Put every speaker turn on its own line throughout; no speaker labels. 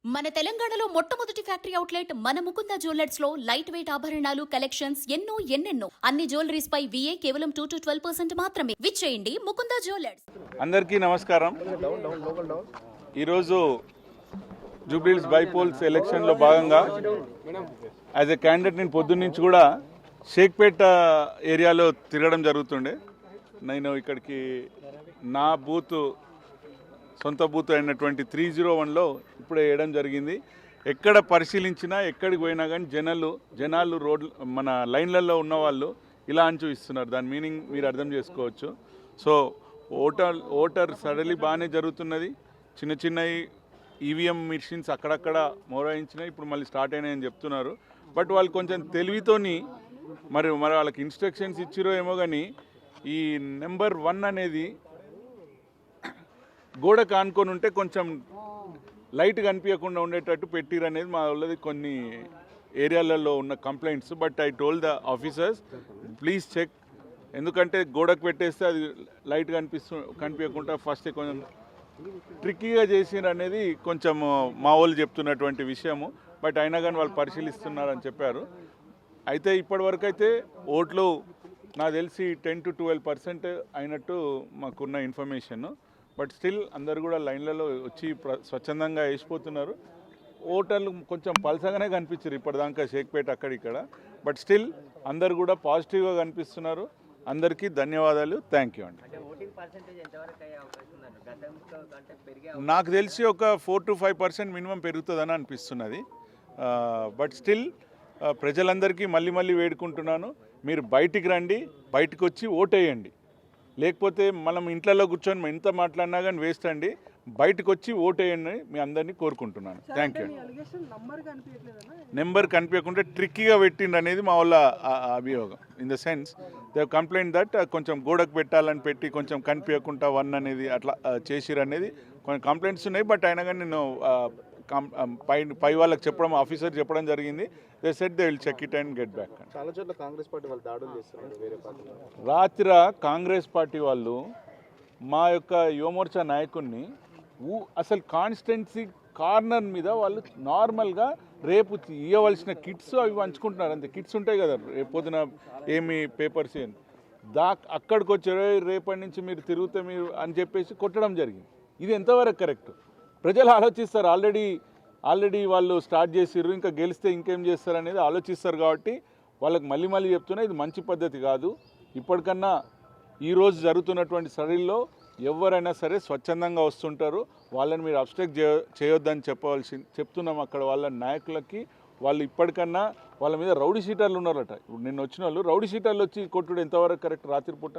మన తెలంగాణలో మొట్టమొదటి ఫ్యాక్టరీ అవుట్లెట్ మన ముకుంద జ్యువెలర్స్ లో లైట్ వెయిట్ ఆభరణాలు కలెక్షన్స్ ఎన్నెన్నో అన్ని జ్యువెలరీస్ పై VA కేవలం 2 to 12% మాత్రమే. విచ్చేయండి ముకుంద జ్యువెలర్స్.
అందరికీ నమస్కారం. ఈరోజు జూబ్లీహిల్స్ బైపోల్స్ ఎలక్షన్లో భాగంగా యాజ్ ఎ క్యాండిడేట్ నేను పొద్దున్న నుంచి కూడా షేక్పేట ఏరియాలో తిరగడం జరుగుతుండే. నేను ఇక్కడికి నా సొంత బూత్ అయినటువంటి 301లో ఇప్పుడే వేయడం జరిగింది. ఎక్కడ పరిశీలించినా ఎక్కడికి పోయినా కానీ జనాలు రోడ్లు మన లైన్లలో ఉన్న వాళ్ళు ఇలా అని చూపిస్తున్నారు. దాని మీనింగ్ మీరు అర్థం చేసుకోవచ్చు. సో ఓటర్ సడన్లీ బాగానే జరుగుతున్నది. చిన్న ఈవీఎం మిషన్స్ అక్కడక్కడ మోరాయించినాయి, ఇప్పుడు మళ్ళీ స్టార్ట్ అయినాయని చెప్తున్నారు. బట్ వాళ్ళు కొంచెం తెలివితోని మరి వాళ్ళకి ఇన్స్ట్రక్షన్స్ ఇచ్చిరో ఏమో కానీ ఈ నెంబర్ 1 అనేది గోడ కానుకొని ఉంటే కొంచెం లైట్ కనిపించకుండా ఉండేటట్టు పెట్టిరనేది మా వాళ్ళది కొన్ని ఏరియాలలో ఉన్న complaints. But I told the officers please check, ఎందుకంటే గోడకు పెట్టేస్తే అది లైట్ కనిపించకుండా ఫస్ట్ కొంచెం ట్రిక్కీగా చేసిరు అనేది కొంచెం మా వాళ్ళు చెప్తున్నటువంటి విషయము. బట్ అయినా కానీ వాళ్ళు పరిశీలిస్తున్నారని చెప్పారు. అయితే ఇప్పటివరకు అయితే ఓట్లు నాకు తెలిసి 10 to 12% అయినట్టు మాకున్న ఇన్ఫర్మేషన్. బట్ స్టిల్ అందరు కూడా లైన్లలో వచ్చి స్వచ్ఛందంగా వేసిపోతున్నారు. ఓటర్లు కొంచెం పలసగానే కనిపించారు ఇప్పటిదాకా షేక్పేట అక్కడిక్కడ. బట్ స్టిల్ అందరు కూడా పాజిటివ్గా కనిపిస్తున్నారు. అందరికీ ధన్యవాదాలు, థ్యాంక్ యూ అండి. నాకు తెలిసి ఒక 4 to 5% మినిమం పెరుగుతుందని అనిపిస్తున్నది. బట్ స్టిల్ ప్రజలందరికీ మళ్ళీ వేడుకుంటున్నాను, మీరు బయటికి రండి, బయటకు వచ్చి ఓటేయండి. లేకపోతే మనం ఇంట్లో కూర్చొని ఎంత మాట్లాడినా కానీ వేస్ట్ అండి. బయటకు వచ్చి ఓటేయండి మీ అందరినీ కోరుకుంటున్నాను. Thank you. నెంబర్ కనిపించకుండా ట్రిక్కీగా పెట్టిండు అనేది మా వాళ్ళ అభియోగం. In the sense they complaint that కొంచెం గోడకు పెట్టాలని పెట్టి కొంచెం కనిపించకుండా 1 అనేది అట్లా చేసిరు అనేది కొన్ని కంప్లైంట్స్ ఉన్నాయి. బట్ అయినా కానీ నేను పై వాళ్ళకి చెప్పడం, ఆఫీసర్ చెప్పడం జరిగింది. They said they will check it and get back.
చాలా చోట్ల కాంగ్రెస్ పార్టీ వాళ్ళు దాడులు చేస్తున్నారు వేరే పార్టీలు.
రాత్రి కాంగ్రెస్ పార్టీ వాళ్ళు మా యొక్క యువమోర్చా నాయకుడిని అసలు కాన్స్టిట్యున్సీ కార్నర్ మీద వాళ్ళు నార్మల్గా రేపు ఇవ్వవలసిన కిట్స్ అవి పంచుకుంటున్నారు. అంతే, కిట్స్ ఉంటాయి కదా రేపు పొద్దున ఏమి పేపర్స్ ఏమి అక్కడికి వచ్చారో రేపటి నుంచి మీరు తిరిగితే మీరు అని చెప్పేసి కొట్టడం జరిగింది. ఇది ఎంతవరకు కరెక్ట్? ప్రజలు ఆలోచిస్తారు. ఆల్రెడీ వాళ్ళు స్టార్ట్ చేసిర్రు, ఇంకా గెలిస్తే ఇంకేం చేస్తారు అనేది ఆలోచిస్తారు. కాబట్టి వాళ్ళకి మళ్ళీ చెప్తున్నా, ఇది మంచి పద్ధతి కాదు. ఇప్పటికన్నా ఈరోజు జరుగుతున్నటువంటి సడలిలో ఎవరైనా సరే స్వచ్ఛందంగా వస్తుంటారు. వాళ్ళని మీరు అబ్స్ట్రక్ట్ చేయొద్దని చెప్తున్నాం అక్కడ వాళ్ళ నాయకులకి. వాళ్ళు ఇప్పటికన్నా వాళ్ళ మీద రౌడీ షీటర్లు ఉన్నారట. ఇప్పుడు నిన్న వచ్చిన వాళ్ళు రౌడీ షీటర్లు వచ్చి కొట్టుడు ఎంతవరకు కరెక్ట్ రాత్రిపూట?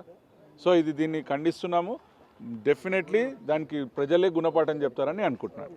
సో దీన్ని ఖండిస్తున్నాము. డెఫినెట్లీ దానికి ప్రజలే గుణపాఠం చెప్తారని అనుకుంటున్నాను.